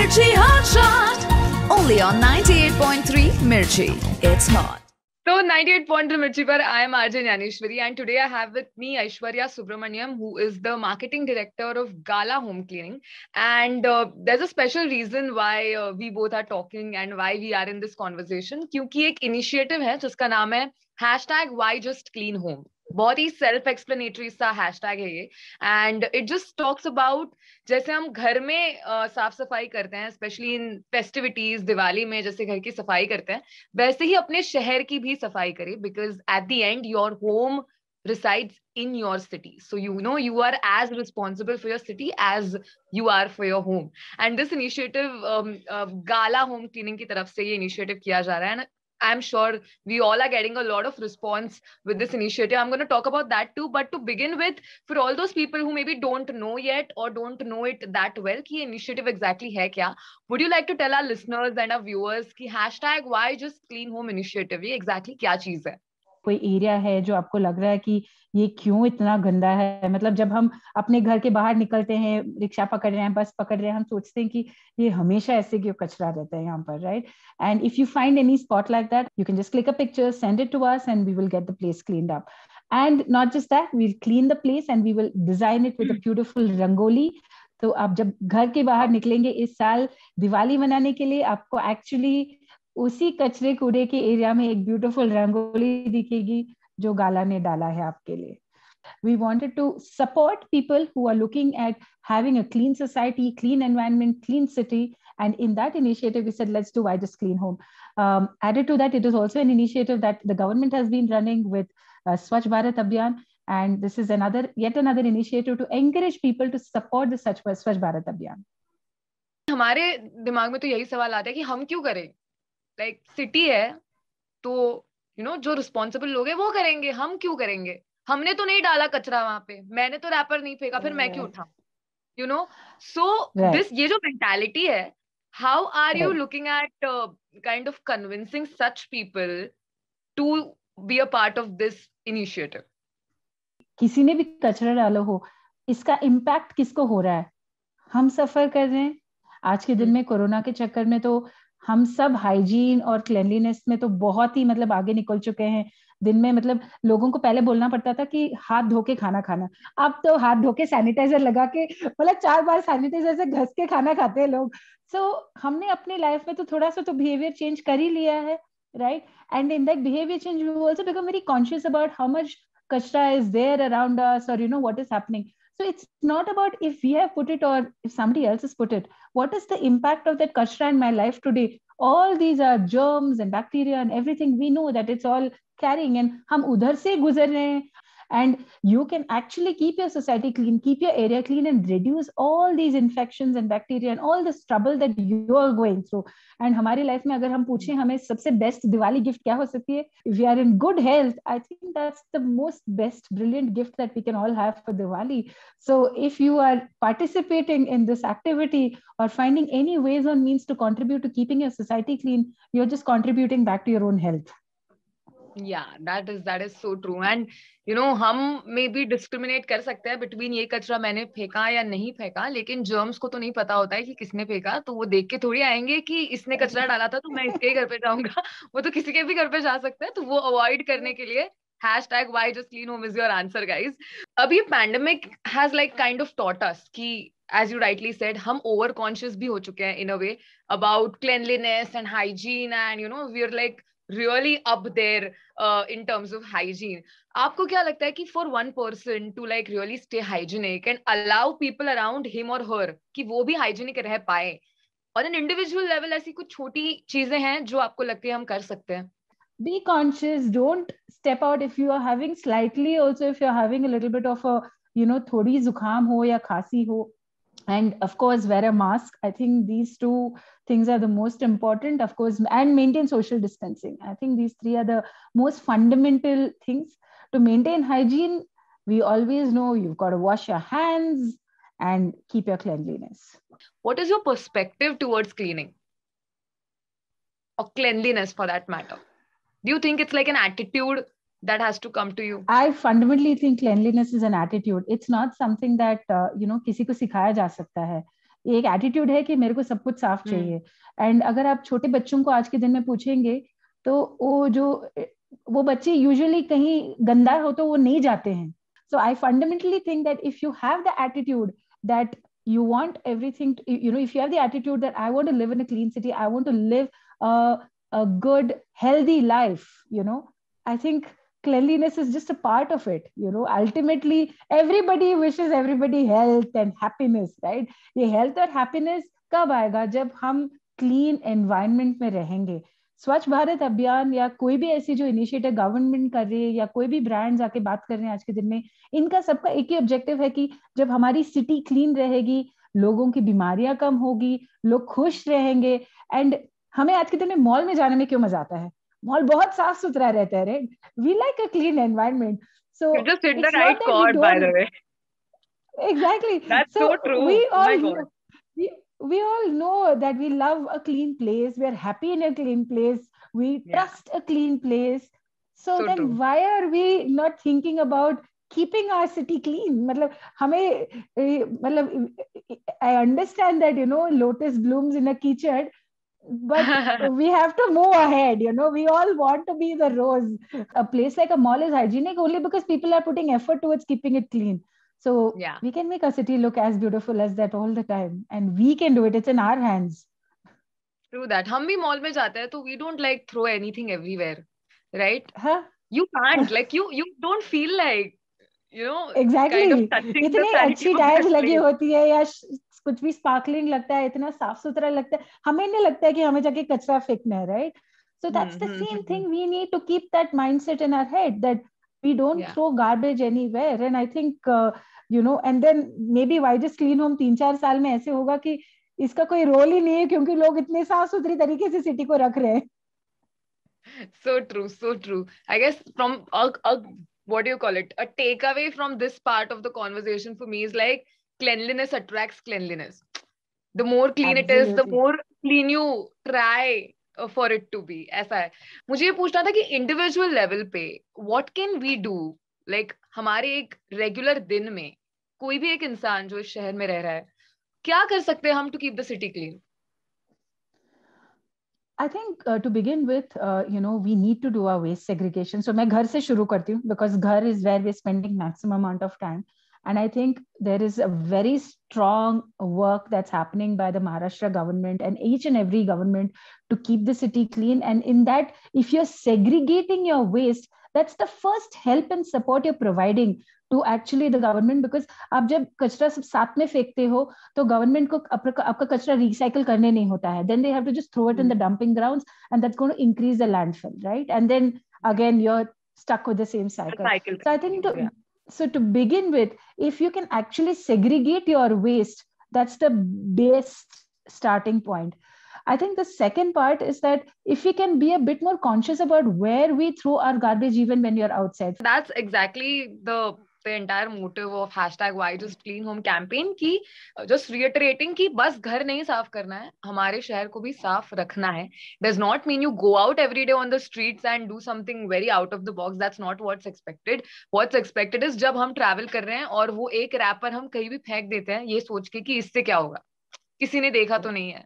Mirchi Hot Shot, only on 98.3 Mirchi. It's hot. So 98.3 Mirchi par I am RJ Jnaneshwari, and today I have with me Aishwarya Subramaniam, who is the marketing director of Gala Home Cleaning. And there's a special reason why we both are talking and why we are in this conversation. क्योंकि एक initiative है जिसका नाम है #WhyJustCleanHome. बहुत ही self explanatory सा hashtag है ये, and it just talks about जैसे हम घर में साफ सफाई करते हैं, स्पेशली इन फेस्टिविटीज, दिवाली में जैसे घर की सफाई करते हैं, वैसे ही अपने शहर की भी सफाई करें, because at the end your home resides in your city, so you are as responsible for your city as you are for your home. And this initiative Gala Home Cleaning की तरफ से ये initiative किया जा रहा है, and I'm sure we all are getting a lot of response with this initiative. I'm going to talk about that too. But to begin with, for all those people who maybe don't know yet or don't know it that well, कि initiative exactly है क्या, would you like to tell our listeners and our viewers कि #WhyJustCleanHome initiative ये exactly क्या चीज है? कोई area है जो आपको लग रहा है कि ये क्यों इतना गंदा है, मतलब जब हम अपने घर के बाहर निकलते हैं, रिक्शा पकड़ रहे हैं, बस पकड़ रहे हैं, हम सोचते हैं कि ये हमेशा ऐसे क्यों कचरा रहता है यहाँ पर, right? And if you find any spot like that, you can just click a picture, send it to us and we will get the place cleaned up. And not just that, we will clean the place and we will design it with a beautiful rangoli. तो आप जब घर के बाहर निकलेंगे इस साल दिवाली मनाने के लिए, आपको एक्चुअली उसी कचरे कूड़े के एरिया में एक ब्यूटीफुल रंगोली दिखेगी जो गाला ने डाला है आपके लिए. We wanted to support people who are looking at having a clean society, clean environment, clean city. And in that initiative, we said, let's do Why Just Clean Home. Added to that, it is also an initiative that the government has been running with Swachh Bharat Abhiyan. And this is yet another initiative to encourage people to support the Swachh Bharat Abhiyan. हमारे दिमाग में तो यही सवाल आता है कि हम क्यों करें? Like सिटी है तो जो रिस्पॉन्सिबल लोग हैं वो करेंगे, हम क्यों करेंगे? हमने तो नहीं डाला कचरा वहां पे, मैंने तो रैपर नहीं फेंका, फिर मैं क्यों उठाऊं? सो दिस ये जो मेंटालिटी है, how are you looking at kind of convincing such people to be a part of this initiative? किसी ने भी कचरा डाला हो, इसका इम्पैक्ट किसको हो रहा है? हम सफर कर रहे हैं. आज के दिन में कोरोना के चक्कर में तो हम सब हाइजीन और क्लेanलीनेस में तो बहुत ही मतलब आगे निकल चुके हैं. दिन में मतलब लोगों को पहले बोलना पड़ता था कि हाथ धो के खाना खाना, अब तो हाथ धो के सैनिटाइजर लगा के मतलब 4 बार सैनिटाइजर से घस के खाना खाते हैं लोग. सो हमने अपनी लाइफ में तो थोड़ा सा तो बिहेवियर चेंज कर ही लिया है, right? And in that behaviour change we also become very conscious about how much kachra is there around us, or what is happening. So it's not about if we have put it or if somebody else has put it. What is the impact of that kachra in my life today? All these are germs and bacteria and everything. We know that it's all carrying, and hum udhar se guzar rahe hain. And you can actually keep your society clean, keep your area clean, and reduce all these infections and bacteria and all this trouble that you are going through. And हमारी life में अगर हम पूछें हमें सबसे best Diwali gift क्या हो सकती है, if we are in good health, I think that's the most best brilliant gift that we can all have for Diwali. So if you are participating in this activity or finding any ways or means to contribute to keeping your society clean, you're just contributing back to your own health. Yeah, that is so true. And हम मे भी discriminate कर सकते हैं between ये कचरा मैंने फेंका या नहीं फेंका, लेकिन जर्म्स को तो नहीं पता होता है कि किसने फेंका. तो वो देख के थोड़ी आएंगे कि इसने कचरा डाला था तो मैं इसके घर पे जाऊंगा. वो तो किसी के भी घर पे जा सकते हैं. तो वो अवॉइड करने के लिए #WhyJustCleanHome is your answer, guys. अभी pandemic has like kind of taught us कि as you rightly said, हम ओवर कॉन्शियस भी हो चुके हैं in a way about cleanliness and hygiene, and we are like really up there in terms of hygiene. आपको क्या लगता है कि for one person to like really stay hygienic and allow people around him or her कि वो भी hygienic रह पाए, और an individual level ऐसी कुछ छोटी चीजें हैं जो आपको लगती है हम कर सकते हैं? Be conscious, don't step out if you are having slightly, also if you're having a little bit of a थोड़ी जुकाम हो या खांसी हो, and of course wear a mask. I think these two things are the most important, of course, and maintain social distancing. I think these three are the most fundamental things to maintain hygiene. We always know you've got to wash your hands and keep your cleanliness. What is your perspective towards cleaning or cleanliness for that matter? Do you think it's like an attitude that has to come to you? I fundamentally think cleanliness is an attitude. It's not something that किसी को सिखाया जा सकता है. एक attitude है कि मेरे को सब कुछ साफ चाहिए। एंड अगर आप छोटे बच्चों को आज के दिन में पूछेंगे तो वो बच्चे यूजुअली कहीं गंदा हो तो वो नहीं जाते हैं। So I fundamentally think that if you have the attitude that you want everything, if you have the attitude that I want to live in a clean city, I want to live a good, healthy life, I think cleanliness is just a part of it. Ultimately, everybody wishes everybody health and happiness, right? ये health और happiness कब आएगा? जब हम clean environment में रहेंगे। स्वच्छ भारत अभियान या कोई भी ऐसी जो इनिशिएटिव गवर्नमेंट कर रही है या कोई भी ब्रांड्स आके बात कर रहे हैं आज के दिन में, इनका सबका एक ही ऑब्जेक्टिव है कि जब हमारी सिटी क्लीन रहेगी, लोगों की बीमारियां कम होगी, लोग खुश रहेंगे। एंड हमें आज के दिन में मॉल में जाने में क्यों मजा आता है? मॉल बहुत साफ सुथरा रहता है, right? We like a clean environment. So you just hit the right chord, by the way. Exactly. That's so true. We all know that we love a clean place. We are happy in a clean place. We trust a clean place. So then true. Why are we not thinking about keeping our city clean? I understand that, lotus blooms in a kitchen, but we have to move ahead. We all want to be the rose. A place like a mall is hygienic only because people are putting effort towards keeping it clean. So we can make our city look as beautiful as that all the time, and we can do it. It's in our hands. True that. हम भी mall में जाते हैं तो we don't like throw anything everywhere, right? Huh? You can't like you don't feel like exactly. kind of touching इतनी the अच्छी tiles लगी होती है या कुछ भी स्पार्कलिंग लगता है, इतना साफ सुथरा लगता है, हमें नहीं लगता है कि हमें जाके कचरा फेंकना है, right? So that's the same thing. We need to keep that mindset in our head that we don't throw garbage anywhere. And I think and then maybe why just clean home 3-4 साल में ऐसे होगा कि इसका कोई role ही नहीं है क्योंकि लोग इतने साफ सुथरी तरीके से सिटी को रख रहे हैं. So true. I guess from what do you call it? A takeaway from this part of the conversation for me is like cleanliness attracts cleanliness. The more clean it is, the more clean you try for it to be. ऐसा है. मुझे ये पूछना था कि individual level पे what can we do? Like हमारे एक regular दिन में कोई भी एक इंसान जो इस शहर में रह रहा है, क्या कर सकते हैं हम to keep the city clean? I think to begin with, we need to do our waste segregation. So मैं घर से शुरू करती हूँ because घर is where we're spending maximum amount of time. And I think there is a very strong work that's happening by the Maharashtra government and each and every government to keep the city clean. And in that, if you're segregating your waste, that's the first help and support you're providing to actually the government, because आप जब कचरा सब साथ में फेंकते हो तो government को आपका कचरा रिसाइकल करने नहीं होता है. Then they have to just throw it in the dumping grounds, and that's going to increase the landfill, right? And then again you're stuck with the same cycle. So I think to begin with, if you can actually segregate your waste, that's the best starting point. I think the second part is that if we can be a bit more conscious about where we throw our garbage even when you're outside. That's exactly the entire motive of #WhyJustCleanHome campaign की just reiterating कि बस घर नहीं साफ करना है, हमारे शहर को भी साफ रखना है. Does not mean you go out every day on the streets and do something very out of the box. That's not what's expected. What's expected is जब हम travel कर रहे हैं और वो एक रैपर हम कहीं भी फेंक देते हैं ये सोच के कि इससे क्या होगा, किसी ने देखा तो नहीं है,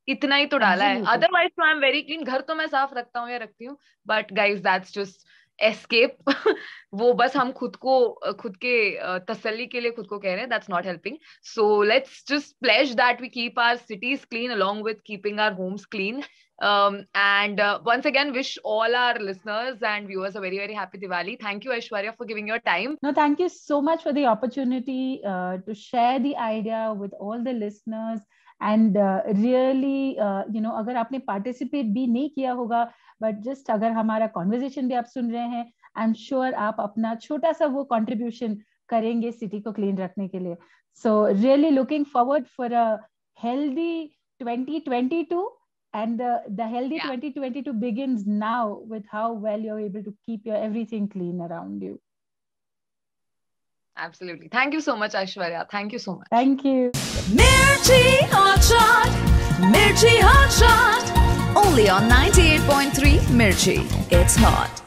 इतना ही तो डाला है. Otherwise तो I'm very clean. घर तो मैं साफ रखता हूँ या रखती हूँ, but guys that's just escape. वो बस हम खुद के तसल्ली के लिए खुद को कह रहे हैं. That's not helping. So let's just pledge that we keep our cities clean along with keeping our homes clean. And once again wish all our listeners and viewers a very, very happy Diwali. Thank you Aishwarya for giving your time. No, thank you so much for the opportunity to share the idea with all the listeners. And really अगर आपने participate भी नहीं किया होगा, but just अगर हमारा conversation भी आप सुन रहे हैं, आई एम श्योर आप अपना छोटा सा वो कंट्रीब्यूशन करेंगे सिटी को क्लीन रखने के लिए. So really looking forward for a healthy 2022, and the healthy 2022 begins now with how well you're able to keep your everything clean around you. Absolutely. Thank you so much, Aishwarya. Thank you so much. Thank you. Mirchi Hot Shot. Mirchi Hot Shot. Only on 98.3 Mirchi. It's hot.